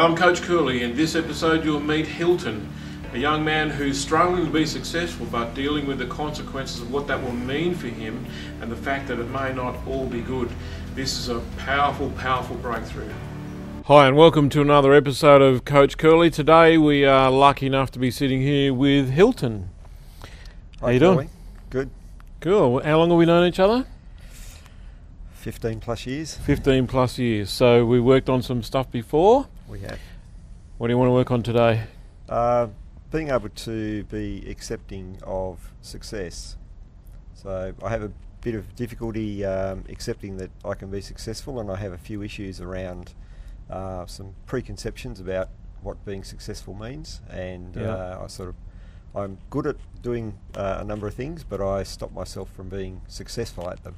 Hi, I'm Coach Cooley. In this episode you'll meet Hilton, a young man who's struggling to be successful but dealing with the consequences of what that will mean for him and the fact that it may not all be good. This is a powerful, powerful breakthrough. Hi and welcome to another episode of Coach Curly. Today we are lucky enough to be sitting here with Hilton. How you doing? Good. Cool. How long have we known each other? 15 plus years. 15 plus years. So we worked on some stuff before. We have. What do you want to work on today? Being able to be accepting of success. So I have a bit of difficulty accepting that I can be successful, and I have a few issues around some preconceptions about what being successful means, and I'm good at doing a number of things, but I stop myself from being successful at them.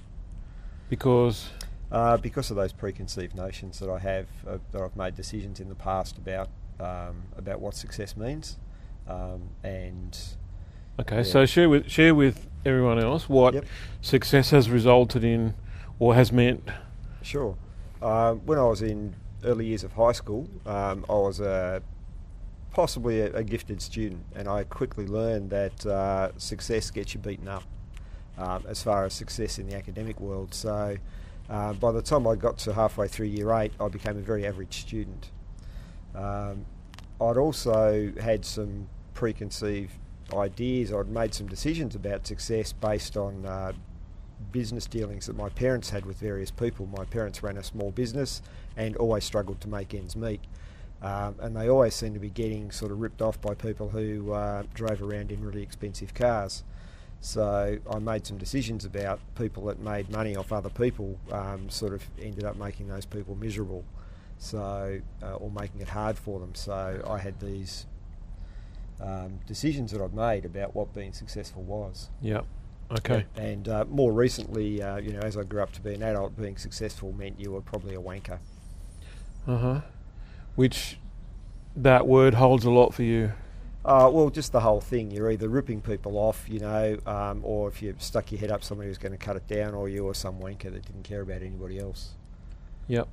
Because of those preconceived notions that I have, that I've made decisions in the past about what success means, and. Okay, yeah. so share with everyone else what success has resulted in or has meant. Sure. When I was in early years of high school, I was possibly a gifted student, and I quickly learned that success gets you beaten up as far as success in the academic world. So by the time I got to halfway through year 8, I became a very average student. I'd also had some preconceived ideas. I'd made some decisions about success based on business dealings that my parents had with various people. My parents ran a small business and always struggled to make ends meet. And they always seemed to be getting sort of ripped off by people who drove around in really expensive cars. So I made some decisions about people that made money off other people, sort of ended up making those people miserable, so or making it hard for them. So I had these decisions that I'd made about what being successful was. Yeah. Okay. And more recently, as I grew up to be an adult, being successful meant you were probably a wanker. Which that word holds a lot for you. Well, just the whole thing. You're either ripping people off, or if you stuck your head up, somebody was going to cut it down, or you were some wanker that didn't care about anybody else. Yep.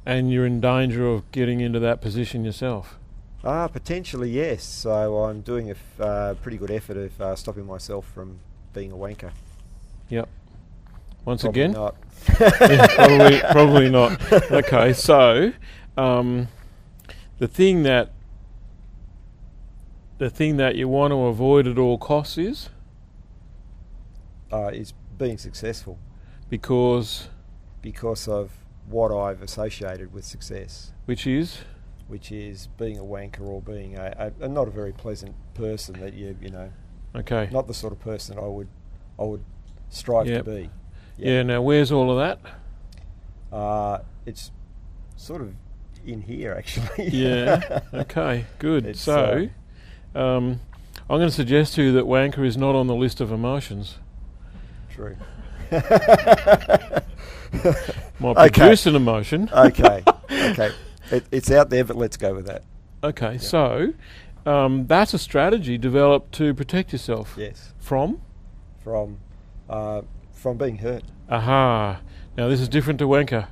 And you're in danger of getting into that position yourself. Potentially, yes. So I'm doing a pretty good effort of stopping myself from being a wanker. Yep. Once Probably again? Not. Yeah, probably not. Okay, so the thing that you want to avoid at all costs is being successful. Because of what I've associated with success. Which is being a wanker, or being a not a very pleasant person that you know. Okay. Not the sort of person I would strive to be. Yeah. Now, where's all of that? It's sort of in here, actually. Yeah. Okay. Good. So, I'm going to suggest to you that wanker is not on the list of emotions. True. Might produce an emotion. Okay. It's out there, but let's go with that. Okay. Yeah. So, that's a strategy developed to protect yourself. Yes. From being hurt. Aha. Now this is different to wanker.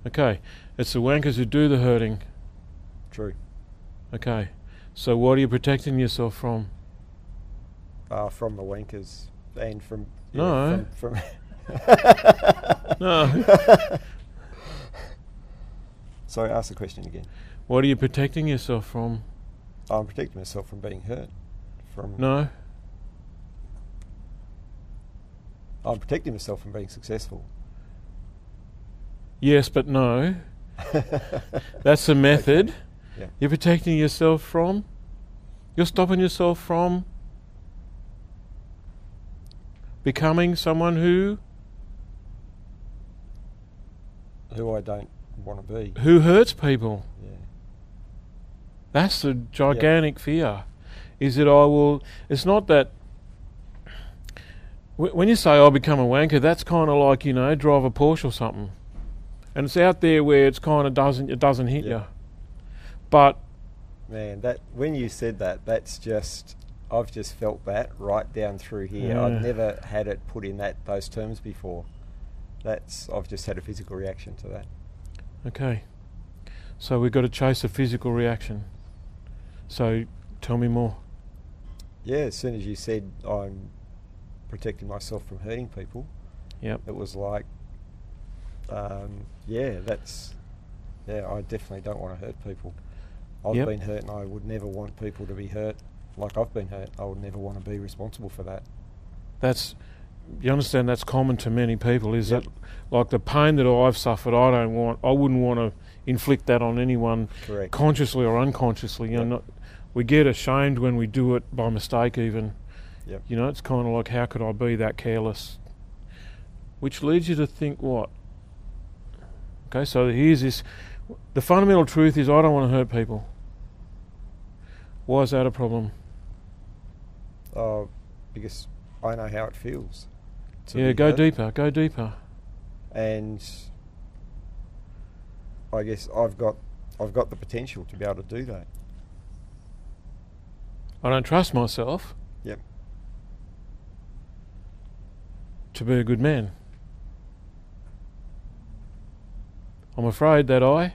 Okay. It's the wankers who do the hurting. True. Okay. So what are you protecting yourself from? From the wankers and from... No. From No. Sorry, ask the question again. What are you protecting yourself from? I'm protecting myself from being hurt. No. I'm protecting myself from being successful. Yes, but no. That's the method. Okay. Yeah. You're protecting yourself from... You're stopping yourself from becoming someone who I don't want to be. Who hurts people. Yeah. That's the gigantic fear. Is that it's not that... When you say I'll become a wanker, that's kind of like, drive a Porsche or something. And it's out there where it's kind of doesn't hit you. But man, that when you said that, I've just felt that right down through here. Yeah. I've never had it put in those terms before. I've just had a physical reaction to that. Okay. So we've got to chase a physical reaction. So tell me more. Yeah, as soon as you said I'm protecting myself from hurting people, Yep. it was like, I definitely don't want to hurt people. I've Yep. been hurt and I would never want people to be hurt like I've been hurt. I would never want to be responsible for that. You understand that's common to many people, is Yep. that like the pain that I've suffered, I wouldn't want to inflict that on anyone. Correct. Consciously or unconsciously. You know, we get ashamed when we do it by mistake even. Yep. You know, it's kind of like, how could I be that careless? Which leads you to think what? Okay, so here's this. The fundamental truth is I don't want to hurt people. Why is that a problem? Because I know how it feels. Yeah, go deeper. And I guess I've got the potential to be able to do that. I don't trust myself. Yep. To be a good man. I'm afraid that I'm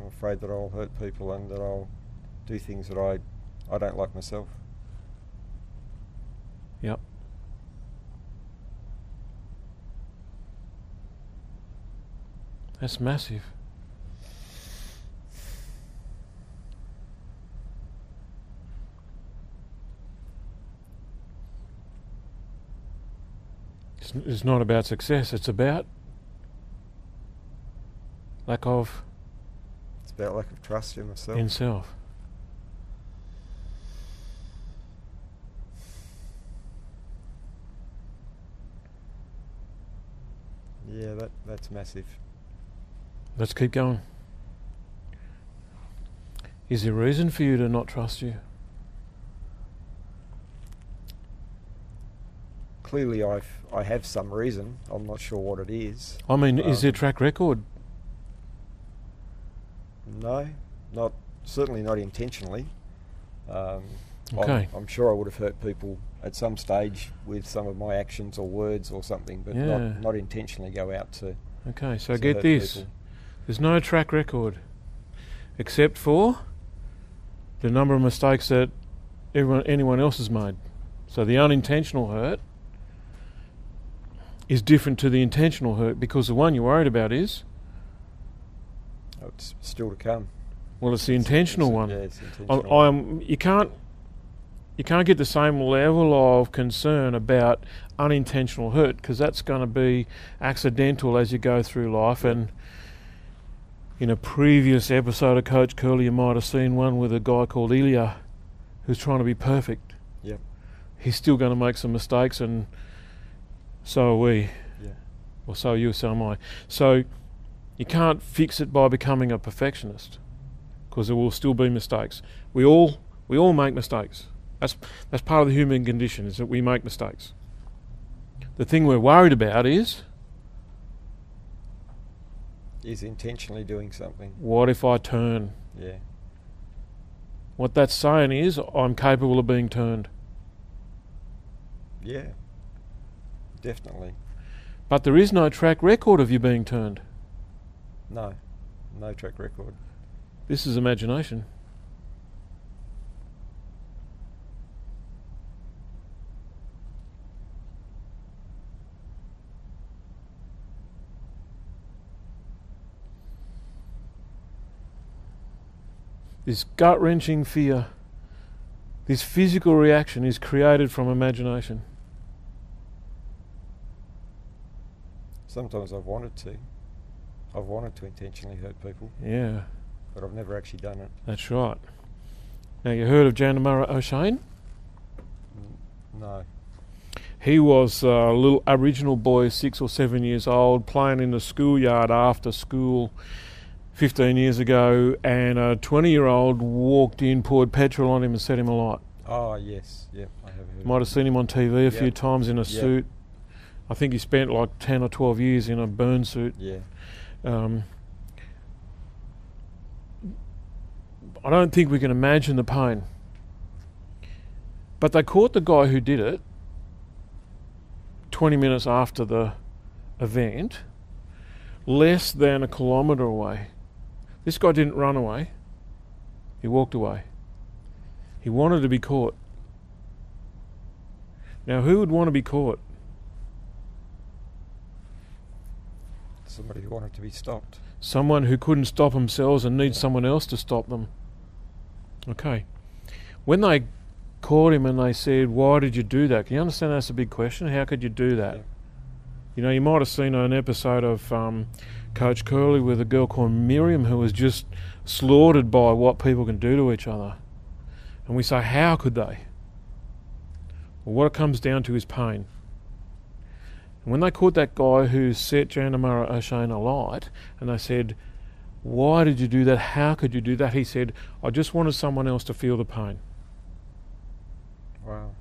afraid that I'll hurt people and that I'll do things that I don't like myself. Yep. That's massive. It's not about success, it's about lack of... It's about lack of trust in myself. In self. Yeah, that's massive. Let's keep going. Is there a reason for you to not trust you? Clearly I have some reason. I'm not sure what it is. I mean, is there track record? No, certainly not intentionally. Okay. I'm sure I would have hurt people at some stage with some of my actions or words or something, but Yeah. not intentionally go out to... Okay, so to get hurt this. people. There's no track record except for the number of mistakes that anyone else has made. So the unintentional hurt is different to the intentional hurt, because the one you're worried about is... Oh, it's still to come. Well, it's the intentional one. Yeah, it's the intentional one. You can't get the same level of concern about unintentional hurt, because that's going to be accidental as you go through life. Yep. And in a previous episode of Coach Curly, you might have seen one with a guy called Ilya who's trying to be perfect. Yep. He's still going to make some mistakes, and so are we. Yeah. Well, so are you, so am I. So you can't fix it by becoming a perfectionist, because there will still be mistakes. We all make mistakes. That's part of the human condition, is that we make mistakes. The thing we're worried about is intentionally doing something. What if I turn? Yeah. What that's saying is I'm capable of being turned. Yeah. Definitely. But there is no track record of you being turned. No track record. This is imagination. This gut-wrenching fear, this physical reaction is created from imagination. Sometimes I've wanted to intentionally hurt people, Yeah, but I've never actually done it. that's right. Now, you heard of Janamara O'Shane? No. He was a little Aboriginal boy, 6 or 7 years old, playing in the schoolyard after school 15 years ago, and a 20-year-old walked in, poured petrol on him and set him alight. Oh, yes. Yep, I have heard. Might have seen him on TV a few Yep. times in a Yep. suit. I think he spent like 10 or 12 years in a burn suit. Yeah. I don't think we can imagine the pain. But they caught the guy who did it 20 minutes after the event, less than a kilometre away. This guy didn't run away. He walked away. He wanted to be caught. Now, who would want to be caught? Somebody who wanted to be stopped. Someone who couldn't stop themselves and needs someone else to stop them. Okay. When they caught him and they said, why did you do that? Can you understand that's a big question? How could you do that? Yeah. You know, you might have seen an episode of Coach Curley with a girl called Miriam who was just slaughtered by what people can do to each other. And we say, how could they? Well, what it comes down to is pain. And when they caught that guy who set Janamara O'Shane alight, and they said, why did you do that? How could you do that? He said, I just wanted someone else to feel the pain. Wow.